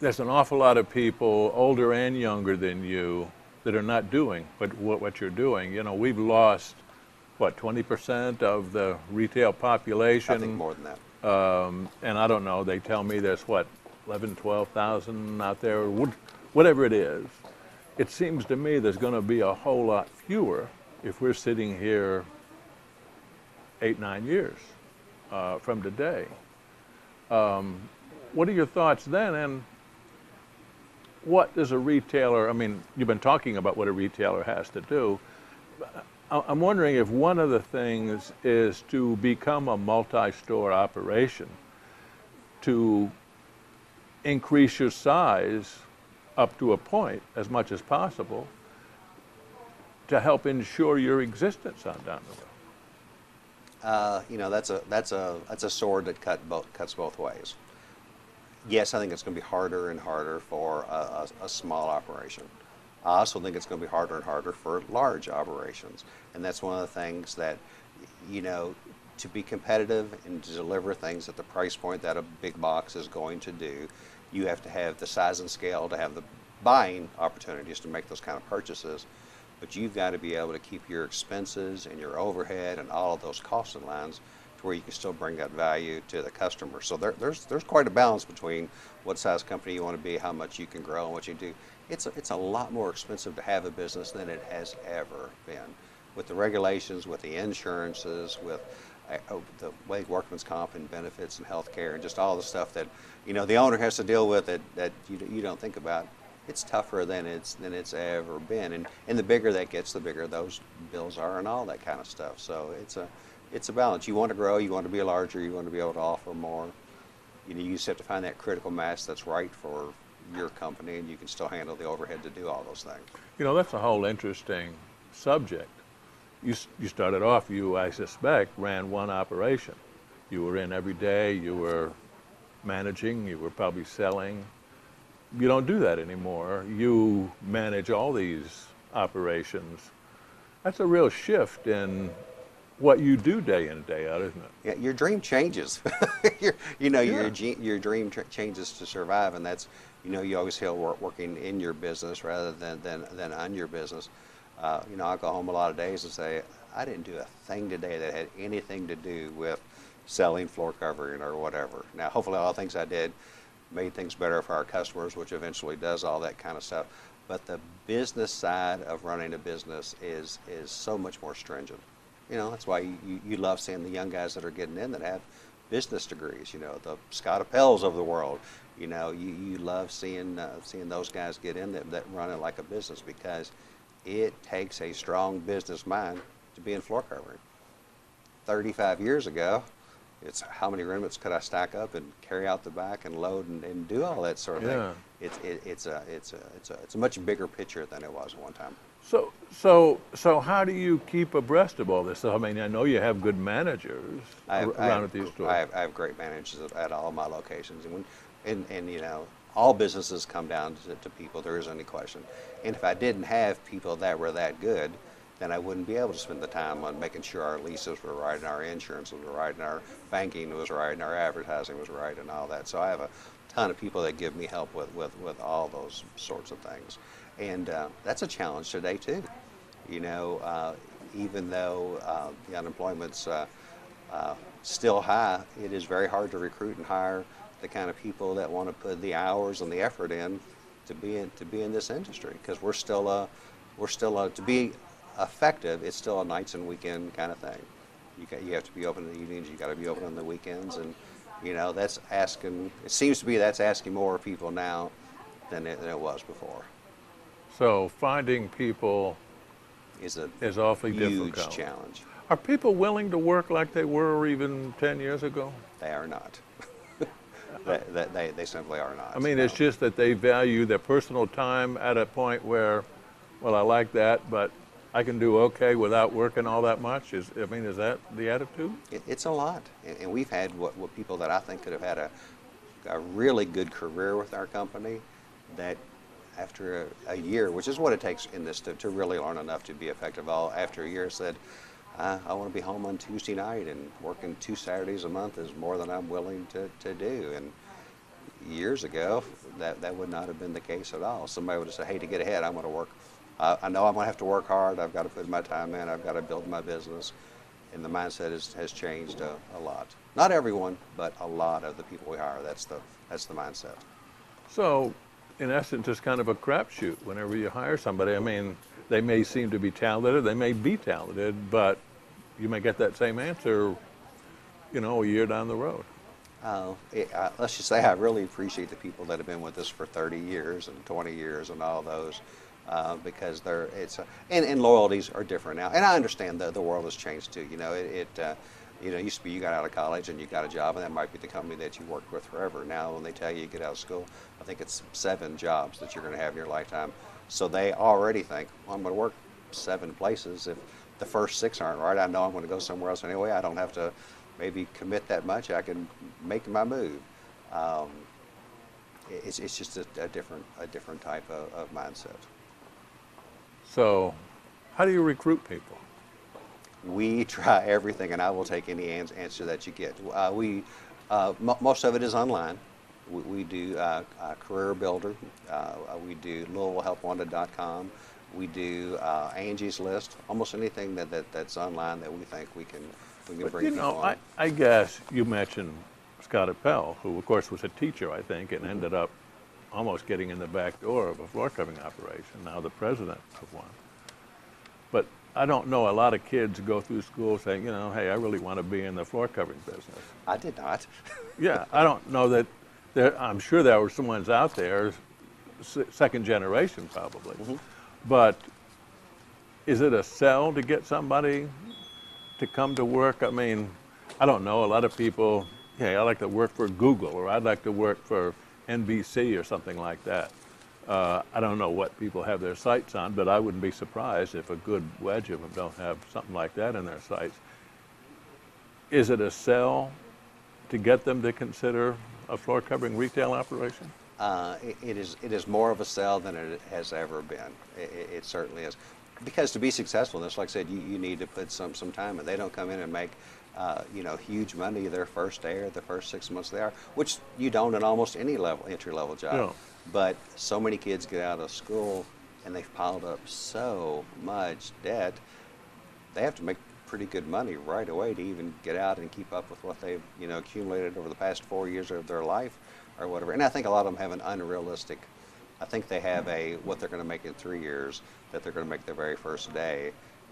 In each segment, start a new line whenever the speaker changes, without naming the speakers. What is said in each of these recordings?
there's an awful lot of people, older and younger than you, that are not doing what you're doing. You know, we've lost, what, 20% of the retail
I think
population?
more than that.
And I don't know, they tell me there's, what, 11, 12,000 out there, whatever it is. It seems to me there's going to be a whole lot fewer if we're sitting here 8, 9 years from today. What are your thoughts then? And what does a retailer, I mean, you've been talking about what a retailer has to do. I'm wondering if one of the things is to become a multi-store operation, to increase your size up to a point as much as possible to help ensure your existence on down the road.
You know, that's a sword that cuts both ways. Yes, I think it's going to be harder and harder for a small operation. I also think it's going to be harder and harder for large operations. And that's one of the things that, you know, to be competitive and to deliver things at the price point that a big box is going to do, you have to have the size and scale to have the buying opportunities to make those kind of purchases. But you've got to be able to keep your expenses and your overhead and all of those costs in lines to where you can still bring that value to the customer. So there's quite a balance between what size company you want to be, how much you can grow, and what you do. It's a lot more expensive to have a business than it has ever been. With the regulations, with the insurances, with the way workman's comp and benefits and health care and just all the stuff that, you know, the owner has to deal with that you don't think about. It's tougher than it's ever been, and the bigger that gets, the bigger those bills are and all that kind of stuff. So it's a balance. You want to grow, you want to be larger, you want to be able to offer more. You know, you just have to find that critical mass that's right for your company, and you can still handle the overhead to do all those things.
You know, that's a whole interesting subject. You started off, I suspect, ran one operation. You were in every day, you were managing, you were probably selling. You don't do that anymore. You manage all these operations. That's a real shift in what you do day in and day out, isn't it?
Yeah, your dream changes. Your dream changes to survive, and that's, you know, you always feel working in your business rather than on your business. You know, I go home a lot of days and say, I didn't do a thing today that had anything to do with selling floor covering or whatever. Now, hopefully all the things I did made things better for our customers, which eventually does all that kind of stuff. But the business side of running a business is so much more stringent. You know, that's why you love seeing the young guys that are getting in that have business degrees, you know, the Scott Appels of the world. You know, you love seeing those guys get in that run it like a business, because it takes a strong business mind to be in floor covering. 35 years ago, it's how many remnants could I stack up and carry out the back and load and do all that sort of thing. It's a much bigger picture than it was at one time.
So how do you keep abreast of all this? So, I mean, I know you have good managers around at these stores.
I have great managers at all my locations, and you know, all businesses come down to people. There isn't any question. And if I didn't have people that were that good, then I wouldn't be able to spend the time on making sure our leases were right, and our insurance was right, and our banking was right, and our advertising was right, and all that. So I have a ton of people that give me help with all those sorts of things. And that's a challenge today too. You know, even though the unemployment's still high, it is very hard to recruit and hire the kind of people that want to put the hours and the effort in to be in this industry, because we're still to be effective. It's still a nights and weekend kind of thing. You have to be open in the evenings. You got to be open on the weekends, and you know, that's asking. It seems to be that's asking more of people now than it was before.
So finding people
is
awfully
huge
difficult.
Challenge.
Are people willing to work like they were even 10 years ago?
They are not. They simply are not.
I mean, it's just that they value their personal time at a point where, well, I like that, but I can do okay without working all that much. Is that the attitude?
It's a lot, and we've had what people that I think could have had a really good career with our company, that after a year, which is what it takes in this to really learn enough to be effective, after a year said, I want to be home on Tuesday night, and working 2 Saturdays a month is more than I'm willing to do. And years ago, that would not have been the case at all. Somebody would have said, hey, to get ahead, I'm going to work. I know I'm going to have to work hard. I've got to put my time in. I've got to build my business. And the mindset has changed a lot. Not everyone, but a lot of the people we hire, that's the mindset.
So, in essence, it's kind of a crapshoot whenever you hire somebody. I mean, they may seem to be talented, they may be talented, but you may get that same answer, you know, a year down the road.
Let's just say I really appreciate the people that have been with us for 30 years and 20 years and all those, because and loyalties are different now. And I understand the world has changed too. You know, used to be you got out of college and you got a job, and that might be the company that you worked with forever. Now, when they tell you get out of school, I think it's 7 jobs that you're going to have in your lifetime. So they already think, well, I'm going to work 7 places. If the first 6 aren't right, I know I'm going to go somewhere else anyway. I don't have to maybe commit that much. I can make my move. It's just a different type of mindset.
So, how do you recruit people?
We try everything, and I will take any answer that you get. Most of it is online. We do Career Builder. We do LouisvilleHelpWanted.com. We do Angie's List. Almost anything that's online that we think we can bring people on.
I guess you mentioned Scott Appel, who of course was a teacher, I think, and ended up almost getting in the back door of a floor covering operation, now the president of one. But I don't know a lot of kids go through school saying, you know, hey, I really want to be in the floor covering business.
I did not.
Yeah, I don't know that I'm sure there were some ones out there, second generation probably. Mm-hmm. But is it a sell to get somebody to come to work? I mean, I don't know. A lot of people, hey, I like to work for Google, or I'd like to work for NBC or something like that. I don't know what people have their sights on, but I wouldn't be surprised if a good wedge of them don't have something like that in their sights. Is it a sell to get them to consider a floor covering retail operation?
It is more of a sell than it has ever been. It certainly is. Because to be successful in this, like I said, you need to put some time in. They don't come in and make huge money their first day or the first 6 months they are, which you don't in almost any entry-level job.
Yeah.
But so many kids get out of school and they've piled up so much debt, they have to make pretty good money right away to even get out and keep up with what they've accumulated over the past 4 years of their life or whatever. And I think a lot of them have an unrealistic, I think they have what they're going to make in 3 years that they're going to make their very first day,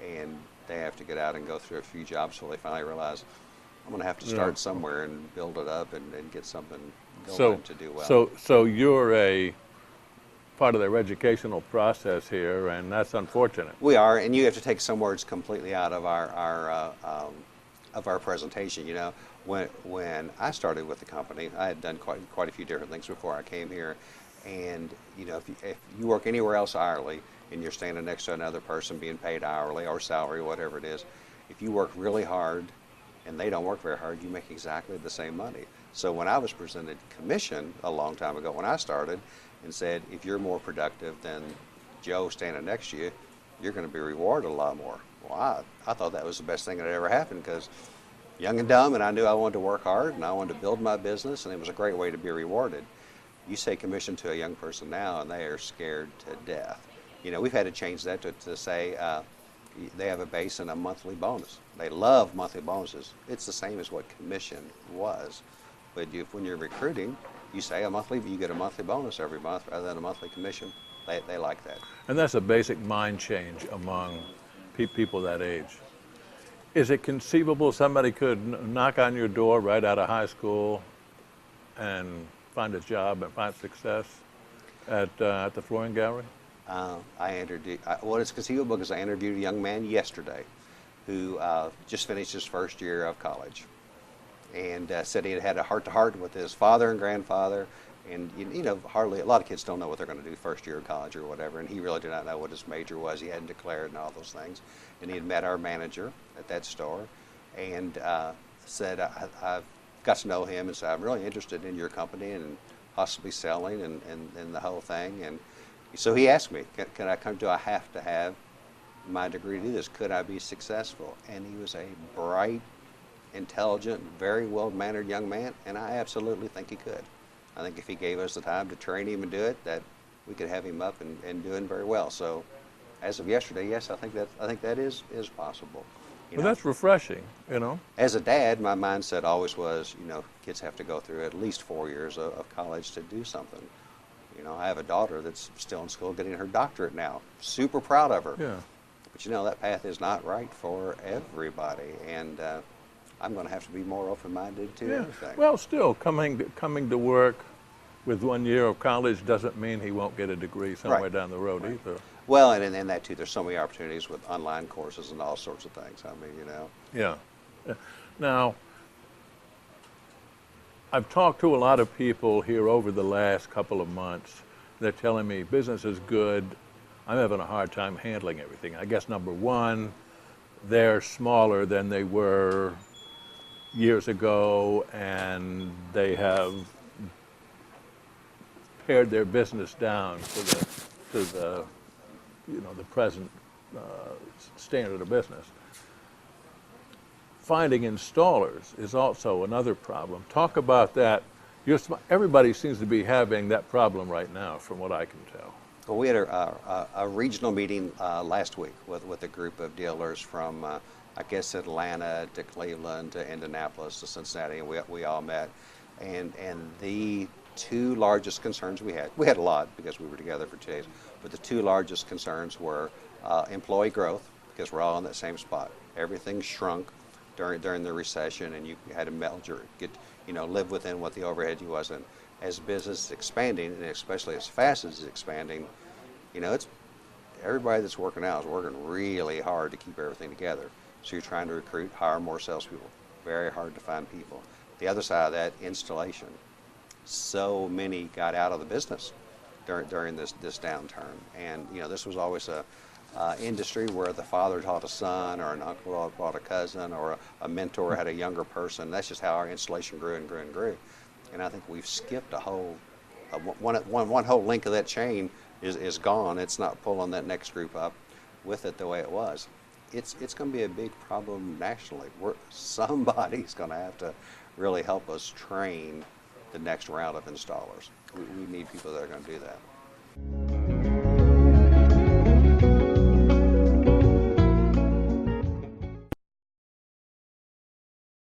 and they have to get out and go through a few jobs till they finally realize, I'm going to have to start somewhere and build it up and get something going to do well.
So you're a part of their educational process here, and that's unfortunate.
We are, and you have to take some words completely out of our presentation. You know, when I started with the company, I had done quite a few different things before I came here, and if you work anywhere else hourly and you're standing next to another person being paid hourly or salary, whatever it is, if you work really hard and they don't work very hard, you make exactly the same money. So when I was presented commission a long time ago when I started and said, if you're more productive than Joe standing next to you, you're going to be rewarded a lot more. Well, I thought that was the best thing that ever happened, because young and dumb, and I knew I wanted to work hard and I wanted to build my business, and it was a great way to be rewarded. You say commission to a young person now and they are scared to death. We've had to change that to say they have a base and a monthly bonus. They love monthly bonuses. It's the same as what commission was. But when you're recruiting, you say you get a monthly bonus every month rather than a monthly commission. They like that.
And that's a basic mind change among people that age. Is it conceivable somebody could knock on your door right out of high school and find a job and find success at the Flooring Gallery?
It's conceivable because I interviewed a young man yesterday who just finished his first year of college, and said he had a heart-to-heart with his father and grandfather, and hardly a lot of kids don't know what they're going to do first year of college or whatever, and he really did not know what his major was. He hadn't declared and all those things, and he had met our manager at that store, and said, I've got to know him and said, I'm really interested in your company and possibly selling and the whole thing. And so he asked me, can I come? Do I have to have my degree to do this? Could I be successful? And he was a bright, intelligent, very well-mannered young man, and I absolutely think he could. I think if he gave us the time to train him and do it, that we could have him up and doing very well. So as of yesterday, yes, I think that is possible.
Well, that's refreshing, you know.
As a dad, my mindset always was, kids have to go through at least 4 years of college to do something. I have a daughter that's still in school getting her doctorate now. Super proud of her.
Yeah.
But that path is not right for everybody, and I'm going to have to be more open-minded to everything.
Well, still, coming to work with 1 year of college doesn't mean he won't get a degree somewhere down the road either.
Well, and that too, there's so many opportunities with online courses and all sorts of things. I mean,
Yeah. Now, I've talked to a lot of people here over the last couple of months. They're telling me business is good. I'm having a hard time handling everything. I guess number one, they're smaller than they were years ago, and they have pared their business down to the the present standard of business. Finding installers is also another problem. Talk about that. Everybody seems to be having that problem right now, from what I can tell.
Well, we had a regional meeting last week with a group of dealers from, I guess, Atlanta to Cleveland to Indianapolis to Cincinnati, and we all met. And the two largest concerns we had a lot because we were together for 2 days, but the two largest concerns were employee growth, because we're all in that same spot. Everything shrunk during the recession, and you had to live within what the overhead you was. And as business is expanding, and especially as fast as it's expanding, it's everybody that's working out is working really hard to keep everything together. So you're trying to recruit, hire more salespeople. Very hard to find people. The other side of that, installation. So many got out of the business during this downturn, and this was always a industry where the father taught a son, or an uncle taught a cousin, or a mentor had a younger person. That's just how our installation grew and grew and grew. And I think we've skipped one whole link of that chain is gone. It's not pulling that next group up with it the way it was. It's going to be a big problem nationally. Somebody's going to have to really help us train the next round of installers. We need people that are going to do that.